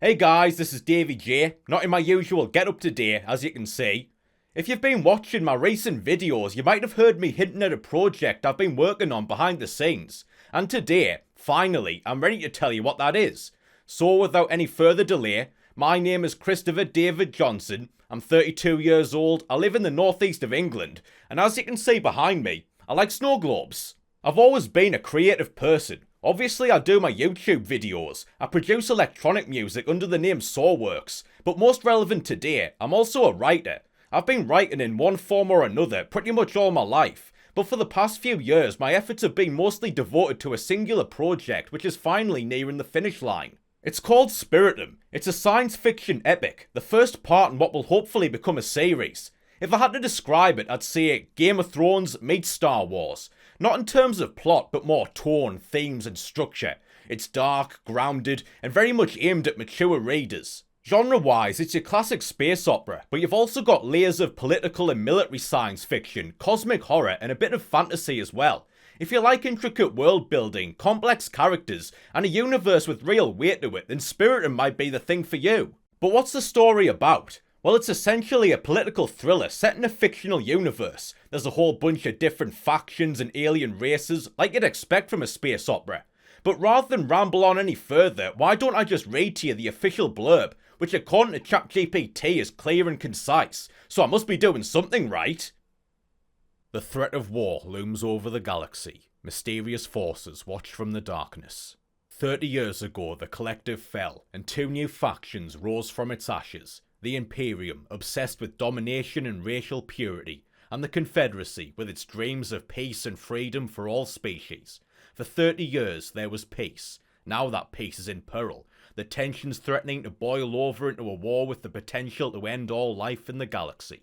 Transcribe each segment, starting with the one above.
Hey guys, this is DayVeeJay, not in my usual get-up today, as you can see. If you've been watching my recent videos, you might have heard me hinting at a project I've been working on behind the scenes. And today, finally, I'm ready to tell you what that is. So without any further delay, my name is Christopher David Johnson, I'm 32 years old, I live in the northeast of England, and as you can see behind me, I like snow globes. I've always been a creative person. Obviously I do my YouTube videos, I produce electronic music under the name Sawworks, but most relevant today, I'm also a writer. I've been writing in one form or another pretty much all my life, but for the past few years my efforts have been mostly devoted to a singular project which is finally nearing the finish line. It's called Spiritum. It's a science fiction epic, the first part in what will hopefully become a series. If I had to describe it, I'd say Game of Thrones meets Star Wars. Not in terms of plot, but more tone, themes and structure. It's dark, grounded, and very much aimed at mature readers. Genre-wise, it's your classic space opera, but you've also got layers of political and military science fiction, cosmic horror, and a bit of fantasy as well. If you like intricate world building, complex characters, and a universe with real weight to it, then Spiritum might be the thing for you. But what's the story about? Well, it's essentially a political thriller set in a fictional universe. There's a whole bunch of different factions and alien races, like you'd expect from a space opera. But rather than ramble on any further, why don't I just read to you the official blurb, which according to ChatGPT is clear and concise, so I must be doing something right. The threat of war looms over the galaxy. Mysterious forces watch from the darkness. 30 years ago, the Collective fell, and two new factions rose from its ashes. The Imperium, obsessed with domination and racial purity, and the Confederacy, with its dreams of peace and freedom for all species. For 30 years there was peace. Now that peace is in peril, the tensions threatening to boil over into a war with the potential to end all life in the galaxy.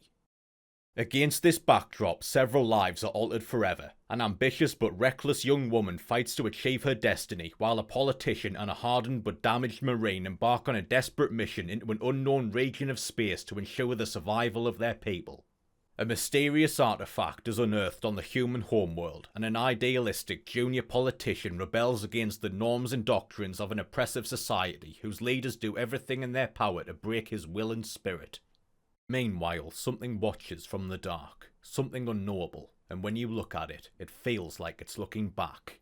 Against this backdrop, several lives are altered forever. An ambitious but reckless young woman fights to achieve her destiny, while a politician and a hardened but damaged Marine embark on a desperate mission into an unknown region of space to ensure the survival of their people. A mysterious artifact is unearthed on the human homeworld, and an idealistic junior politician rebels against the norms and doctrines of an oppressive society whose leaders do everything in their power to break his will and spirit. Meanwhile, something watches from the dark, something unknowable, and when you look at it, it feels like it's looking back.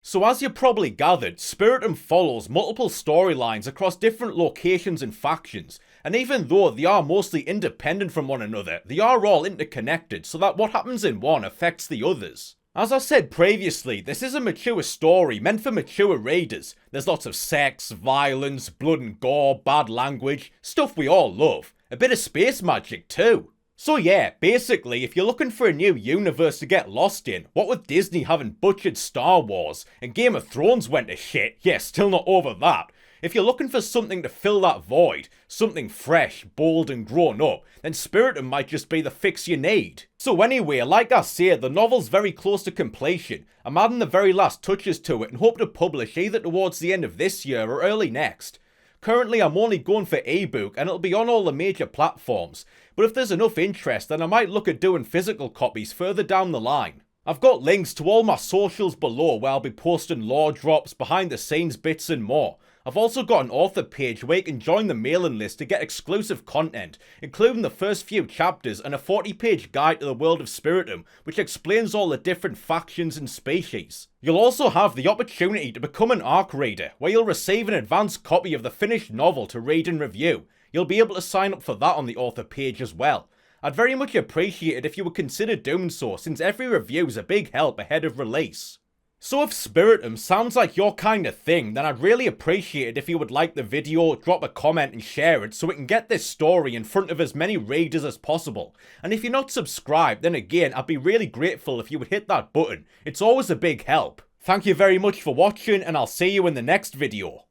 So as you probably gathered, Spiritum follows multiple storylines across different locations and factions, and even though they are mostly independent from one another, they are all interconnected so that what happens in one affects the others. As I said previously, this is a mature story meant for mature readers. There's lots of sex, violence, blood and gore, bad language, stuff we all love. A bit of space magic too. So yeah, basically, if you're looking for a new universe to get lost in, what with Disney having butchered Star Wars, and Game of Thrones went to shit, yeah, still not over that. If you're looking for something to fill that void, something fresh, bold and grown up, then Spiritum might just be the fix you need. So anyway, like I said, the novel's very close to completion. I'm adding the very last touches to it and hope to publish either towards the end of this year or early next. Currently I'm only going for ebook and it'll be on all the major platforms, but if there's enough interest then I might look at doing physical copies further down the line. I've got links to all my socials below where I'll be posting lore drops, behind the scenes bits and more. I've also got an author page where you can join the mailing list to get exclusive content, including the first few chapters and a 40-page guide to the World of Spiritum, which explains all the different factions and species. You'll also have the opportunity to become an ARC reader, where you'll receive an advanced copy of the finished novel to read and review. You'll be able to sign up for that on the author page as well. I'd very much appreciate it if you would consider doing so, since every review is a big help ahead of release. So if Spiritum sounds like your kind of thing, then I'd really appreciate it if you would like the video, drop a comment and share it so we can get this story in front of as many readers as possible. And if you're not subscribed, then again, I'd be really grateful if you would hit that button. It's always a big help. Thank you very much for watching and I'll see you in the next video.